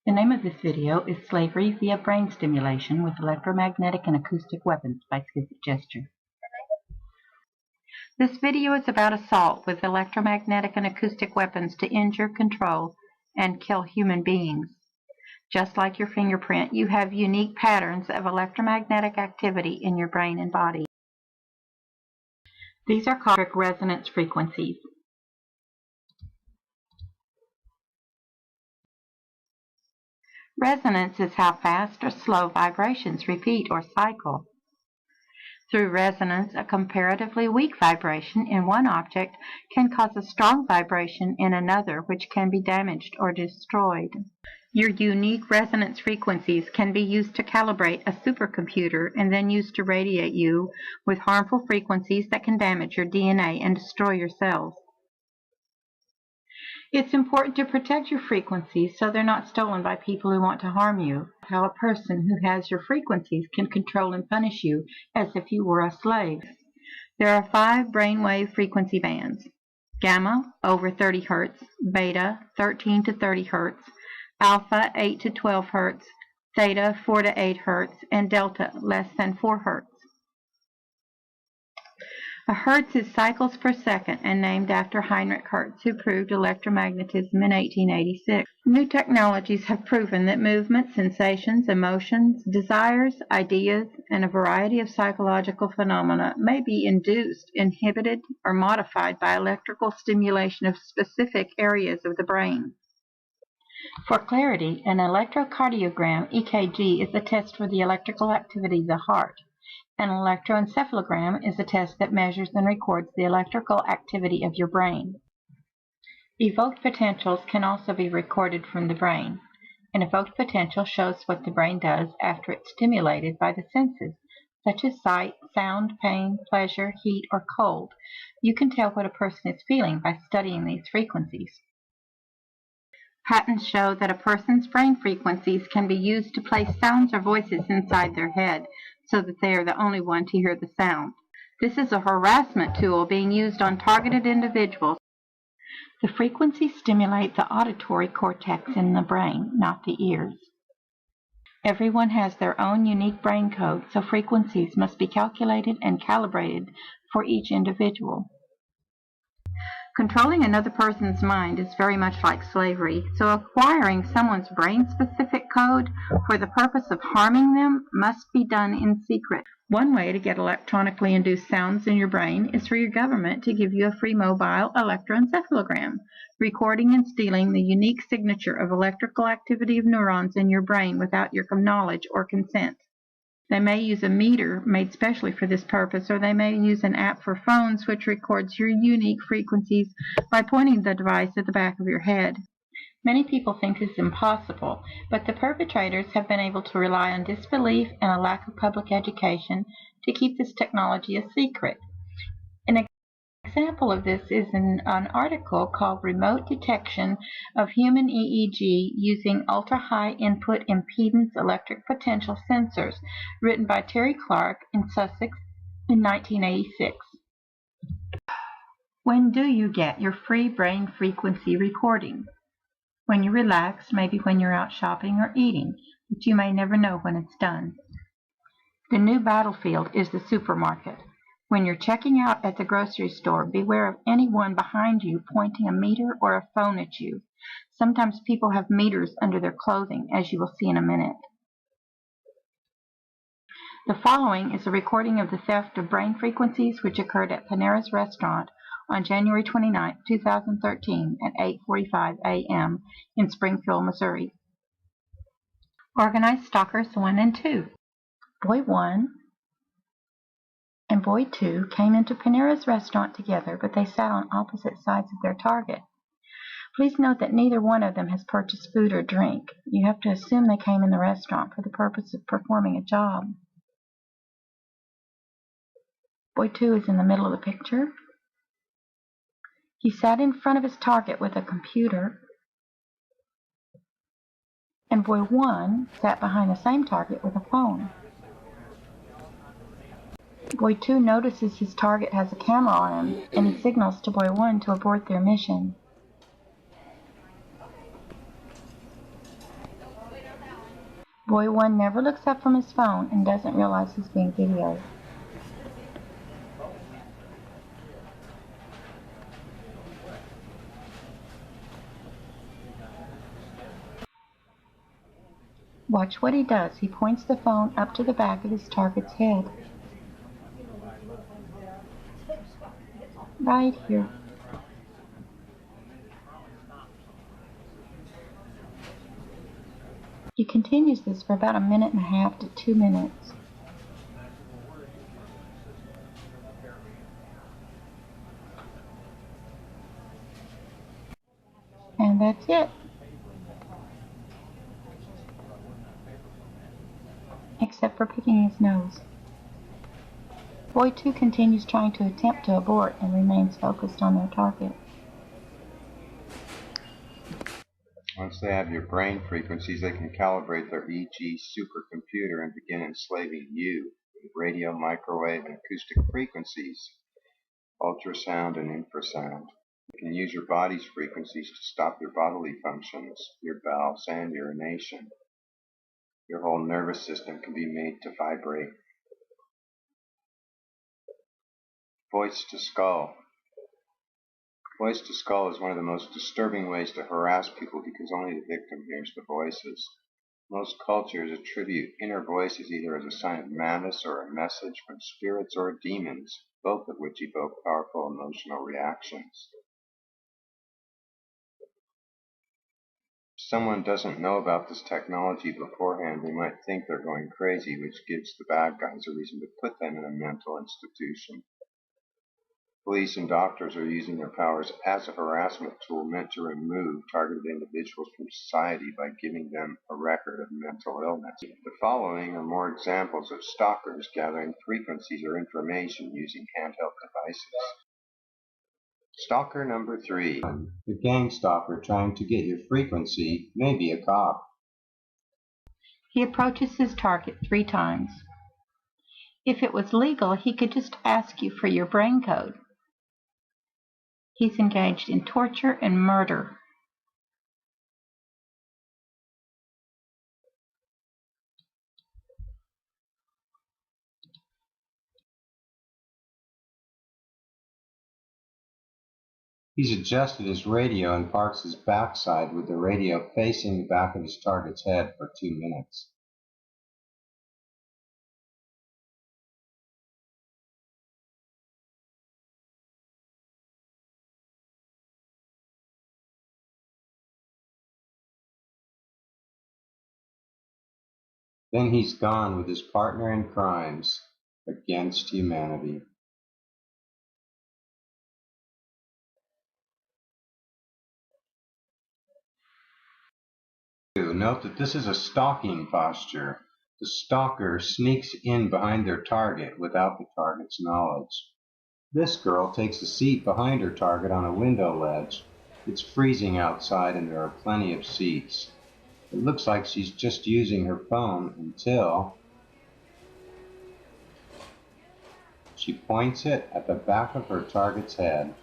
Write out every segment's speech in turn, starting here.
The name of this video is Slavery via Brain Stimulation with Electromagnetic and Acoustic Weapons by Skizzy Gesture. This video is about assault with electromagnetic and acoustic weapons to injure, control, and kill human beings. Just like your fingerprint, you have unique patterns of electromagnetic activity in your brain and body. These are called resonance frequencies. Resonance is how fast or slow vibrations repeat or cycle. Through resonance, a comparatively weak vibration in one object can cause a strong vibration in another, which can be damaged or destroyed. Your unique resonance frequencies can be used to calibrate a supercomputer and then used to radiate you with harmful frequencies that can damage your DNA and destroy your cells. It's important to protect your frequencies so they're not stolen by people who want to harm you. How a person who has your frequencies can control and punish you as if you were a slave. There are 5 brainwave frequency bands: gamma over 30 Hz, beta 13 to 30 Hz, alpha 8 to 12 Hz, theta 4 to 8 Hz, and delta less than 4 Hz. A Hertz is cycles per second and named after Heinrich Hertz, who proved electromagnetism in 1886. New technologies have proven that movement, sensations, emotions, desires, ideas, and a variety of psychological phenomena may be induced, inhibited, or modified by electrical stimulation of specific areas of the brain. For clarity, an electrocardiogram, EKG, is a test for the electrical activity of the heart. An electroencephalogram is a test that measures and records the electrical activity of your brain. Evoked potentials can also be recorded from the brain. An evoked potential shows what the brain does after it's stimulated by the senses, such as sight, sound, pain, pleasure, heat, or cold. You can tell what a person is feeling by studying these frequencies. Patents show that a person's brain frequencies can be used to place sounds or voices inside their head, so that they are the only one to hear the sound. This is a harassment tool being used on targeted individuals. The frequencies stimulate the auditory cortex in the brain, not the ears. Everyone has their own unique brain code, so frequencies must be calculated and calibrated for each individual. Controlling another person's mind is very much like slavery, so acquiring someone's brain-specific code for the purpose of harming them must be done in secret. One way to get electronically induced sounds in your brain is for your government to give you a free mobile electroencephalogram, recording and stealing the unique signature of electrical activity of neurons in your brain without your knowledge or consent. They may use a meter made specially for this purpose, or they may use an app for phones which records your unique frequencies by pointing the device at the back of your head. Many people think this is impossible, but the perpetrators have been able to rely on disbelief and a lack of public education to keep this technology a secret. An example of this is in an article called Remote Detection of Human EEG Using Ultra-High Input Impedance Electric Potential Sensors, written by Terry Clark in Sussex in 1986. When do you get your free brain frequency recording? When you relax, maybe when you're out shopping or eating, but you may never know when it's done. The new battlefield is the supermarket. When you're checking out at the grocery store, beware of anyone behind you pointing a meter or a phone at you. Sometimes people have meters under their clothing, as you will see in a minute. The following is a recording of the theft of brain frequencies which occurred at Panera's restaurant on January 29, 2013 at 8:45 a.m. in Springfield, Missouri. Organized Stalkers 1 and 2. Boy 1 and Boy 2 came into Panera's restaurant together, but they sat on opposite sides of their target. Please note that neither one of them has purchased food or drink. You have to assume they came in the restaurant for the purpose of performing a job. Boy 2 is in the middle of the picture. He sat in front of his target with a computer, and Boy 1 sat behind the same target with a phone. Boy 2 notices his target has a camera on him, and he signals to Boy 1 to abort their mission. Boy 1 never looks up from his phone and doesn't realize he's being videoed. Watch what he does. He points the phone up to the back of his target's head. Right here. He continues this for about 1.5 to 2 minutes. And that's it. Except for picking his nose. Boy 2 continues trying to attempt to abort and remains focused on their target. Once they have your brain frequencies, they can calibrate their EG supercomputer and begin enslaving you with radio, microwave, and acoustic frequencies, ultrasound, and infrasound. You can use your body's frequencies to stop your bodily functions, your bowels, and urination. Your whole nervous system can be made to vibrate. Voice to skull. Voice to skull is one of the most disturbing ways to harass people because only the victim hears the voices. Most cultures attribute inner voices either as a sign of madness or a message from spirits or demons, both of which evoke powerful emotional reactions. If someone doesn't know about this technology beforehand, they might think they're going crazy, which gives the bad guys a reason to put them in a mental institution. Police and doctors are using their powers as a harassment tool meant to remove targeted individuals from society by giving them a record of mental illness. The following are more examples of stalkers gathering frequencies or information using handheld devices. Stalker number 3. The gang stalker trying to get your frequency may be a cop. He approaches his target 3 times. If it was legal, he could just ask you for your brain code. He's engaged in torture and murder. He's adjusted his radio and parks his backside with the radio facing the back of his target's head for 2 minutes. Then he's gone with his partner in crimes against humanity. Note that this is a stalking posture. The stalker sneaks in behind their target without the target's knowledge. This girl takes a seat behind her target on a window ledge. It's freezing outside and there are plenty of seats. It looks like she's just using her phone until she points it at the back of her target's head.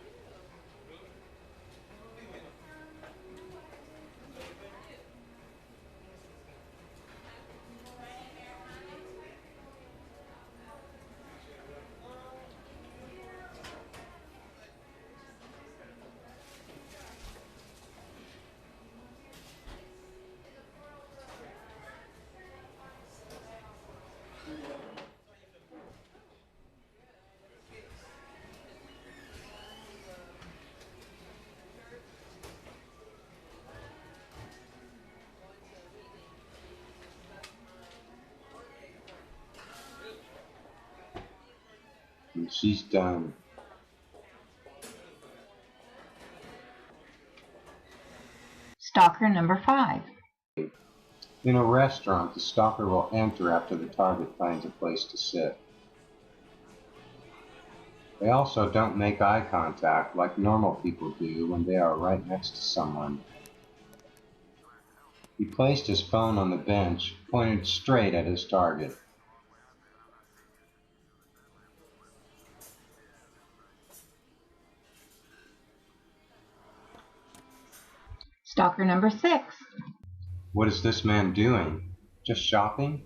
And she's done. Stalker number 5. In a restaurant, the stalker will enter after the target finds a place to sit. They also don't make eye contact like normal people do when they are right next to someone. He placed his phone on the bench, pointed straight at his target. Stalker number 6. What is this man doing? Just shopping?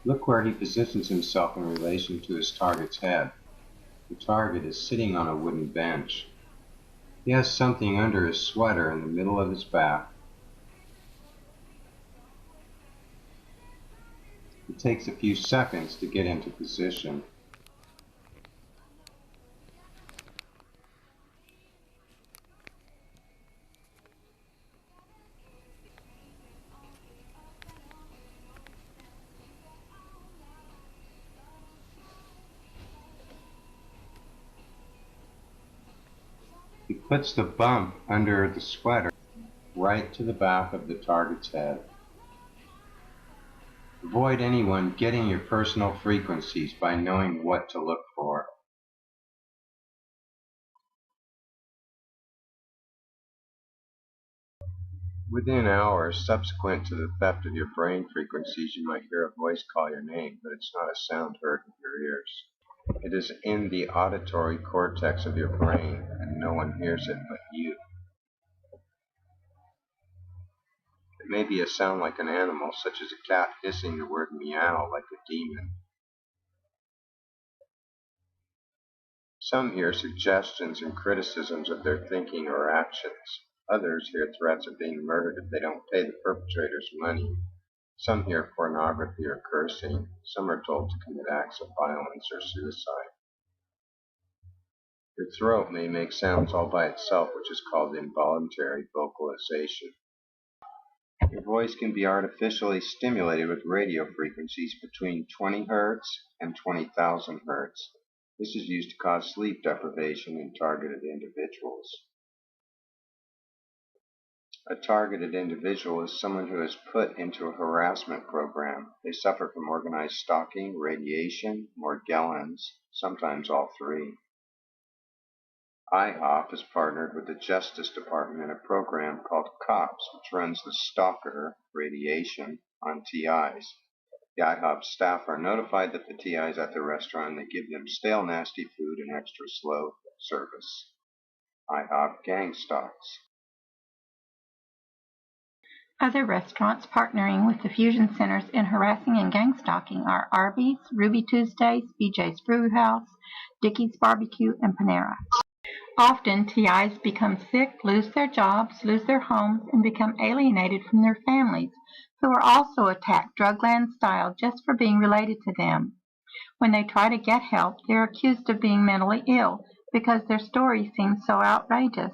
Look where he positions himself in relation to his target's head. The target is sitting on a wooden bench. He has something under his sweater in the middle of his back. It takes a few seconds to get into position. He puts the bump under the sweater right to the back of the target's head. Avoid anyone getting your personal frequencies by knowing what to look for. Within hours subsequent to the theft of your brain frequencies, you might hear a voice call your name, but it's not a sound heard with your ears. It is in the auditory cortex of your brain, and no one hears it but you. It may be a sound like an animal, such as a cat hissing the word meow like a demon. Some hear suggestions and criticisms of their thinking or actions. Others hear threats of being murdered if they don't pay the perpetrators money. Some hear pornography or cursing. Some are told to commit acts of violence or suicide. Your throat may make sounds all by itself, which is called involuntary vocalization. Your voice can be artificially stimulated with radio frequencies between 20 Hz and 20,000 Hz. This is used to cause sleep deprivation in targeted individuals. A targeted individual is someone who is put into a harassment program. They suffer from organized stalking, radiation, Morgellons, sometimes all three. IHOP is partnered with the Justice Department in a program called COPS, which runs the stalker radiation on TIs. The IHOP staff are notified that the TIs at the restaurant, they give them stale, nasty food and extra slow service. IHOP Gangstalks. Other restaurants partnering with the fusion centers in harassing and gangstalking are Arby's, Ruby Tuesdays, BJ's Brewhouse, Dickey's Barbecue, and Panera. Often, TIs become sick, lose their jobs, lose their homes, and become alienated from their families, who are also attacked drugland style just for being related to them. When they try to get help, they are accused of being mentally ill because their story seems so outrageous.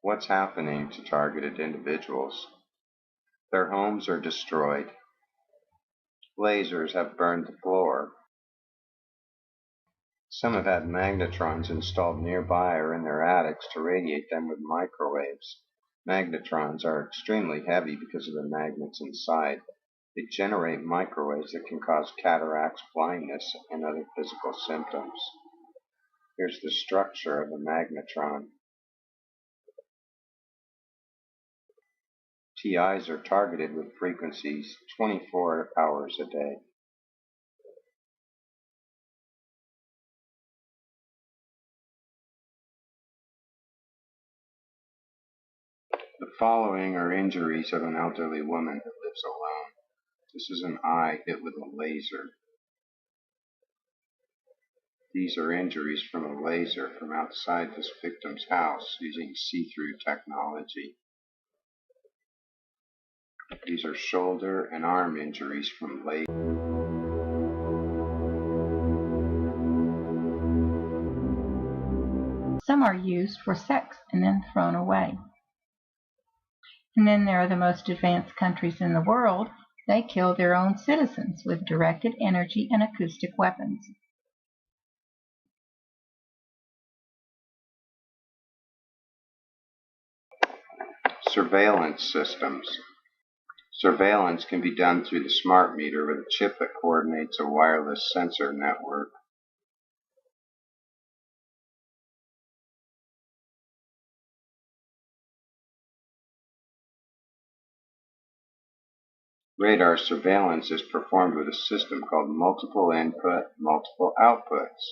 What's happening to targeted individuals? Their homes are destroyed. Lasers have burned the floor. Some have had magnetrons installed nearby or in their attics to radiate them with microwaves. Magnetrons are extremely heavy because of the magnets inside. They generate microwaves that can cause cataracts, blindness, and other physical symptoms. Here's the structure of a magnetron. TIs are targeted with frequencies 24 hours a day. The following are injuries of an elderly woman who lives alone. This is an eye hit with a laser. These are injuries from a laser from outside this victim's house using see-through technology. These are shoulder and arm injuries from laser. Some are used for sex and then thrown away. And then there are the most advanced countries in the world. They kill their own citizens with directed energy and acoustic weapons. Surveillance systems. Surveillance can be done through the smart meter with a chip that coordinates a wireless sensor network. Radar surveillance is performed with a system called multiple input, multiple outputs,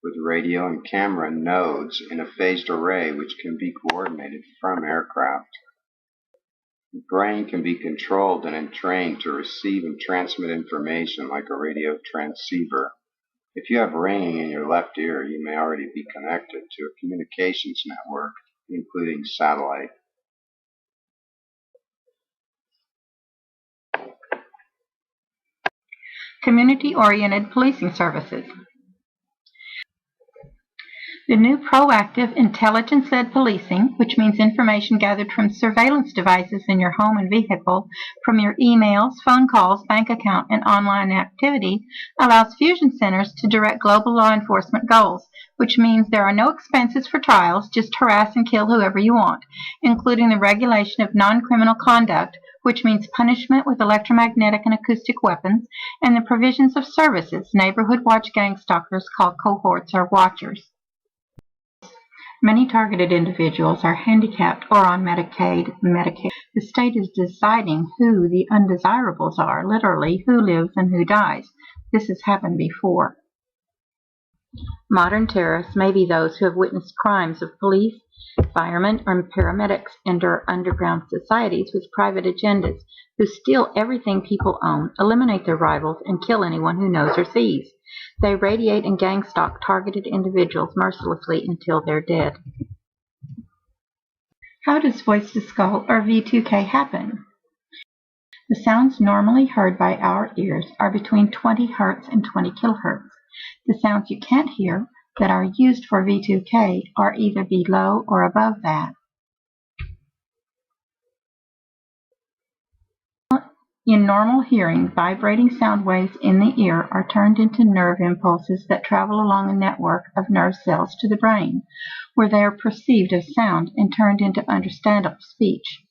with radio and camera nodes in a phased array which can be coordinated from aircraft. The brain can be controlled and entrained to receive and transmit information like a radio transceiver. If you have ringing in your left ear, you may already be connected to a communications network, including satellite. Community-oriented policing services. The new proactive intelligence-led policing, which means information gathered from surveillance devices in your home and vehicle, from your emails, phone calls, bank account, and online activity, allows fusion centers to direct global law enforcement goals, which means there are no expenses for trials, just harass and kill whoever you want, including the regulation of non-criminal conduct, which means punishment with electromagnetic and acoustic weapons, and the provisions of services neighborhood watch gangstalkers call cohorts or watchers. Many targeted individuals are handicapped or on Medicaid, Medicare. The state is deciding who the undesirables are, literally who lives and who dies. This has happened before. Modern terrorists may be those who have witnessed crimes of police, firemen, or paramedics enter underground societies with private agendas, who steal everything people own, eliminate their rivals, and kill anyone who knows or sees. They radiate and gangstalk targeted individuals mercilessly until they're dead. How does voice-to-skull or V2K happen? The sounds normally heard by our ears are between 20 Hz and 20 kHz. The sounds you can't hear that are used for V2K are either below or above that. In normal hearing, vibrating sound waves in the ear are turned into nerve impulses that travel along a network of nerve cells to the brain, where they are perceived as sound and turned into understandable speech.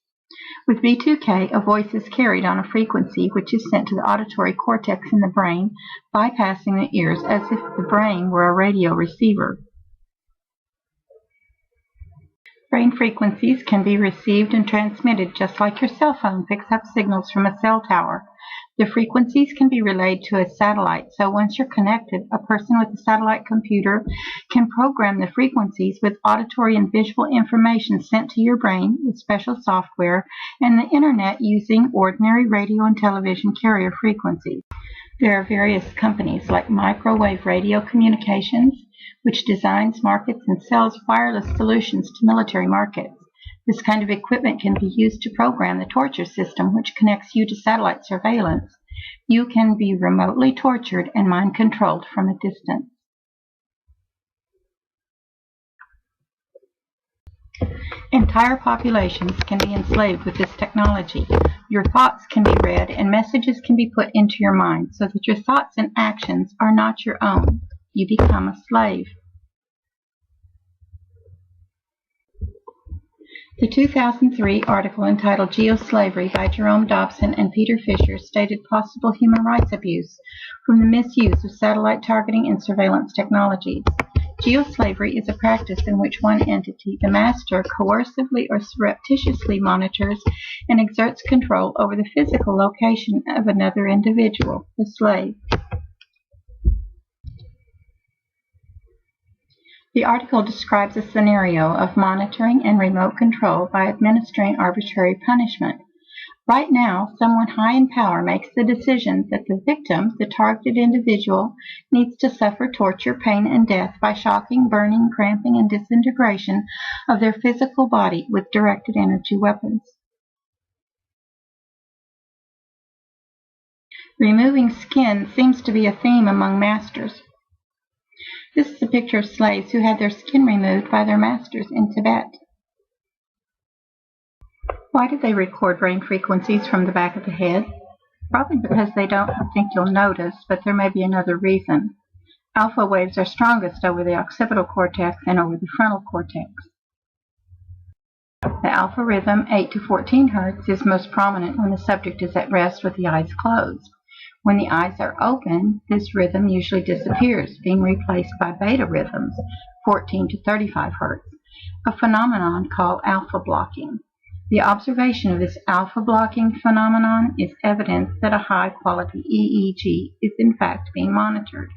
With V2K, a voice is carried on a frequency which is sent to the auditory cortex in the brain, bypassing the ears as if the brain were a radio receiver. Brain frequencies can be received and transmitted just like your cell phone picks up signals from a cell tower. The frequencies can be relayed to a satellite, so once you're connected, a person with a satellite computer can program the frequencies with auditory and visual information sent to your brain with special software and the internet using ordinary radio and television carrier frequencies. There are various companies like Microwave Radio Communications, which designs, markets, and sells wireless solutions to military markets. This kind of equipment can be used to program the torture system, which connects you to satellite surveillance. You can be remotely tortured and mind-controlled from a distance. Entire populations can be enslaved with this technology. Your thoughts can be read and messages can be put into your mind so that your thoughts and actions are not your own. You become a slave. The 2003 article entitled Geoslavery by Jerome Dobson and Peter Fisher stated possible human rights abuse from the misuse of satellite targeting and surveillance technologies. Geoslavery is a practice in which one entity, the master, coercively or surreptitiously monitors and exerts control over the physical location of another individual, the slave. The article describes a scenario of monitoring and remote control by administering arbitrary punishment. Right now, someone high in power makes the decision that the victim, the targeted individual, needs to suffer torture, pain, and death by shocking, burning, cramping, and disintegration of their physical body with directed energy weapons. Removing skin seems to be a theme among masters. This is a picture of slaves who had their skin removed by their masters in Tibet. Why do they record brain frequencies from the back of the head? Probably because they don't think you'll notice, but there may be another reason. Alpha waves are strongest over the occipital cortex and over the frontal cortex. The alpha rhythm, 8 to 14 Hz, is most prominent when the subject is at rest with the eyes closed. When the eyes are open, this rhythm usually disappears, being replaced by beta rhythms, 14 to 35 Hz, a phenomenon called alpha blocking. The observation of this alpha blocking phenomenon is evidence that a high-quality EEG is in fact being monitored.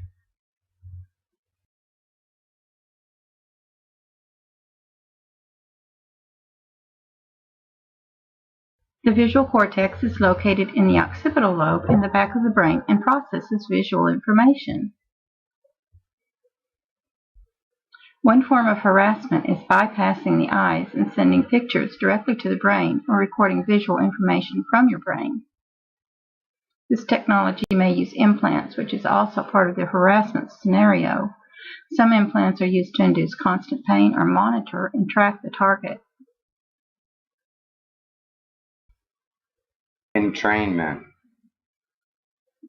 The visual cortex is located in the occipital lobe in the back of the brain and processes visual information. One form of harassment is bypassing the eyes and sending pictures directly to the brain or recording visual information from your brain. This technology may use implants, which is also part of the harassment scenario. Some implants are used to induce constant pain or monitor and track the target. Entrainment.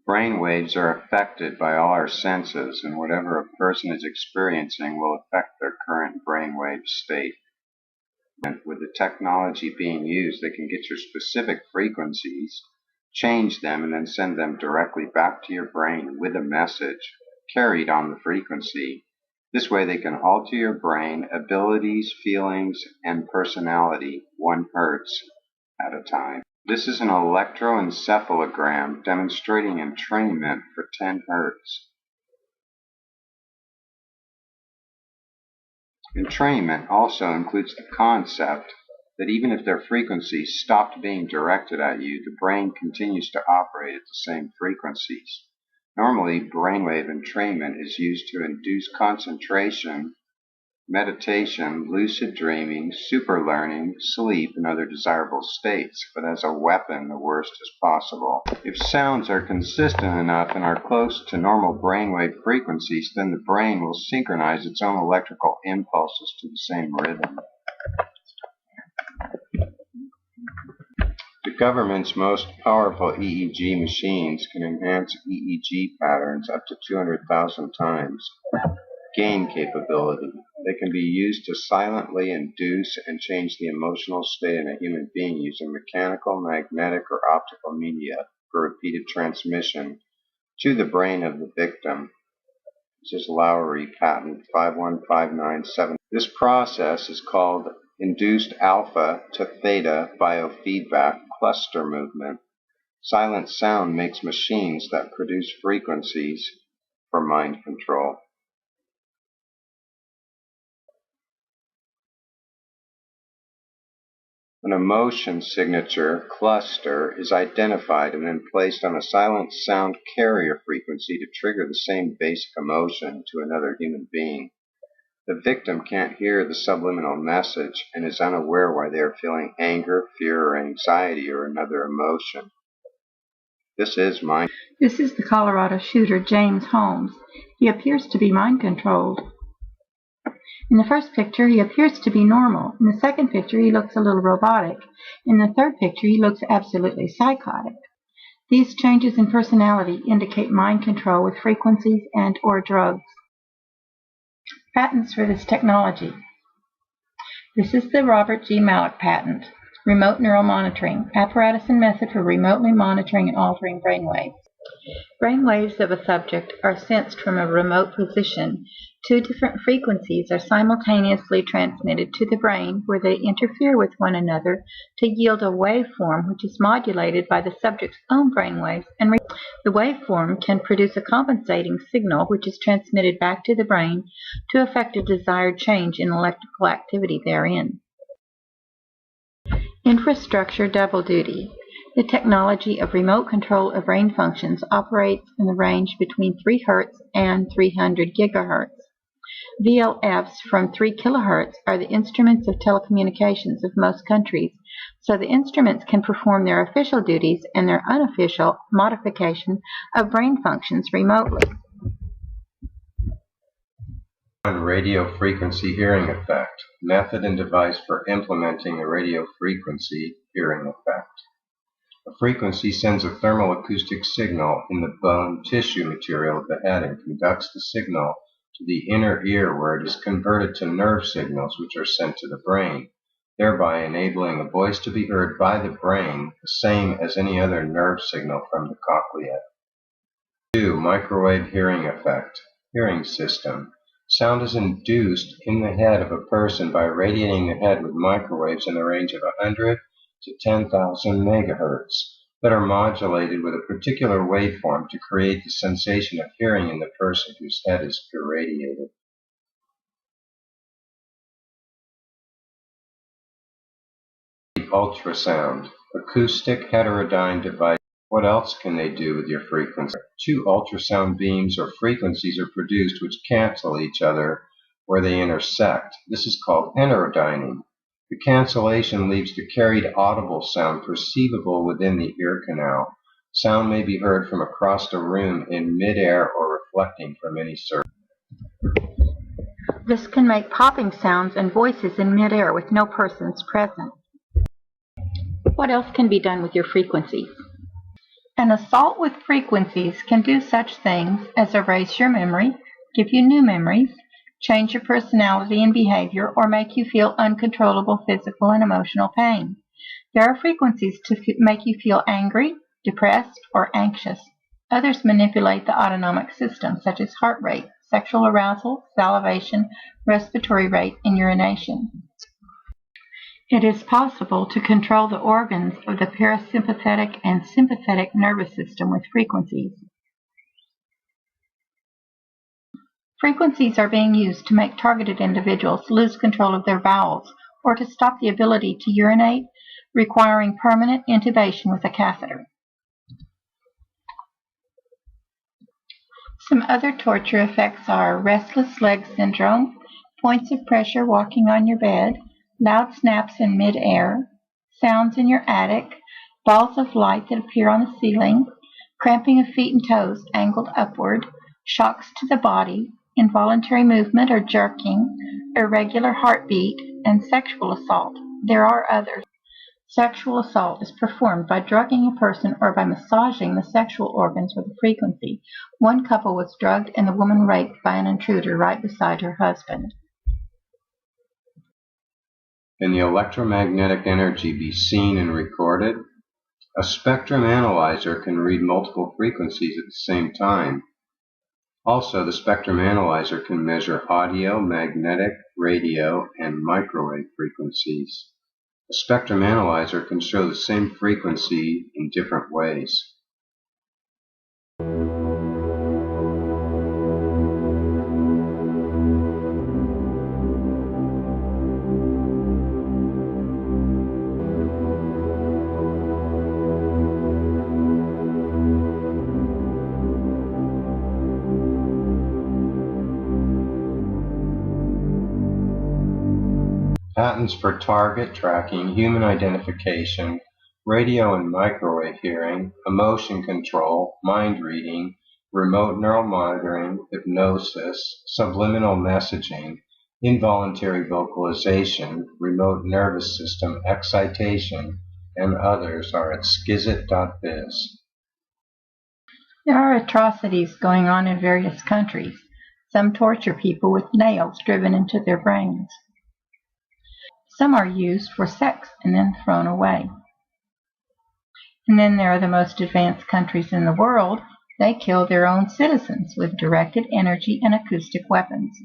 Brain waves are affected by all our senses, and whatever a person is experiencing will affect their current brainwave state. And with the technology being used, they can get your specific frequencies, change them, and then send them directly back to your brain with a message carried on the frequency. This way they can alter your brain abilities, feelings, and personality 1 hertz at a time. This is an electroencephalogram demonstrating entrainment for 10 hertz. Entrainment also includes the concept that even if their frequencies stopped being directed at you, the brain continues to operate at the same frequencies. Normally, brainwave entrainment is used to induce concentration, meditation, lucid dreaming, super learning, sleep, and other desirable states, but as a weapon, the worst is possible. If sounds are consistent enough and are close to normal brainwave frequencies, then the brain will synchronize its own electrical impulses to the same rhythm. The government's most powerful EEG machines can enhance EEG patterns up to 200,000 times. Gain capability. They can be used to silently induce and change the emotional state in a human being using mechanical, magnetic, or optical media for repeated transmission to the brain of the victim. This is Lowry patent 51597. This process is called induced alpha to theta biofeedback cluster movement. Silent sound makes machines that produce frequencies for mind control. An emotion signature cluster is identified and then placed on a silent sound carrier frequency to trigger the same basic emotion to another human being. The victim can't hear the subliminal message and is unaware why they are feeling anger, fear, or anxiety, or another emotion. This is mind. This is the Colorado shooter James Holmes. He appears to be mind-controlled. In the first picture, he appears to be normal. In the second picture, he looks a little robotic. In the third picture, he looks absolutely psychotic. These changes in personality indicate mind control with frequencies and/or drugs. Patents for this technology. This is the Robert G. Malloch patent. Remote neural monitoring, apparatus and method for remotely monitoring and altering brainwaves. Brainwaves of a subject are sensed from a remote position. 2 different frequencies are simultaneously transmitted to the brain where they interfere with one another to yield a waveform which is modulated by the subject's own brainwaves, and the waveform can produce a compensating signal which is transmitted back to the brain to effect a desired change in electrical activity therein. Infrastructure double duty. The technology of remote control of brain functions operates in the range between 3 Hz and 300 GHz. VLFs from 3 kHz are the instruments of telecommunications of most countries, so the instruments can perform their official duties and their unofficial modification of brain functions remotely. Radio frequency hearing effect. Method and device for implementing the radio frequency hearing effect. A frequency sends a thermal-acoustic signal in the bone tissue material of the head and conducts the signal to the inner ear where it is converted to nerve signals which are sent to the brain, thereby enabling a voice to be heard by the brain the same as any other nerve signal from the cochlea. 2. Microwave hearing effect. Hearing system. Sound is induced in the head of a person by radiating the head with microwaves in the range of 100 to 10,000 megahertz that are modulated with a particular waveform to create the sensation of hearing in the person whose head is irradiated. ultrasound, acoustic heterodyne device. What else can they do with your frequency? Two ultrasound beams or frequencies are produced which cancel each other where they intersect. This is called heterodyning. The cancellation leads to carried audible sound perceivable within the ear canal. Sound may be heard from across the room in midair or reflecting from any surface. This can make popping sounds and voices in midair with no persons present. What else can be done with your frequencies? An assault with frequencies can do such things as erase your memory, give you new memories, change your personality and behavior, or make you feel uncontrollable physical and emotional pain. There are frequencies to make you feel angry, depressed, or anxious. Others manipulate the autonomic system, such as heart rate, sexual arousal, salivation, respiratory rate, and urination. It is possible to control the organs of the parasympathetic and sympathetic nervous system with frequencies. Frequencies are being used to make targeted individuals lose control of their bowels or to stop the ability to urinate, requiring permanent intubation with a catheter. Some other torture effects are restless leg syndrome, points of pressure walking on your bed, loud snaps in mid-air, sounds in your attic, balls of light that appear on the ceiling, cramping of feet and toes angled upward, shocks to the body, involuntary movement or jerking, irregular heartbeat, and sexual assault. There are others. Sexual assault is performed by drugging a person or by massaging the sexual organs with a frequency. One couple was drugged and the woman raped by an intruder right beside her husband. Can the electromagnetic energy be seen and recorded? A spectrum analyzer can read multiple frequencies at the same time. Also, the spectrum analyzer can measure audio, magnetic, radio, and microwave frequencies. A spectrum analyzer can show the same frequency in different ways. Patents for target tracking, human identification, radio and microwave hearing, emotion control, mind reading, remote neural monitoring, hypnosis, subliminal messaging, involuntary vocalization, remote nervous system excitation, and others are at skizit.biz. There are atrocities going on in various countries. Some torture people with nails driven into their brains. Some are used for sex and then thrown away. And then there are the most advanced countries in the world. They kill their own citizens with directed energy and acoustic weapons.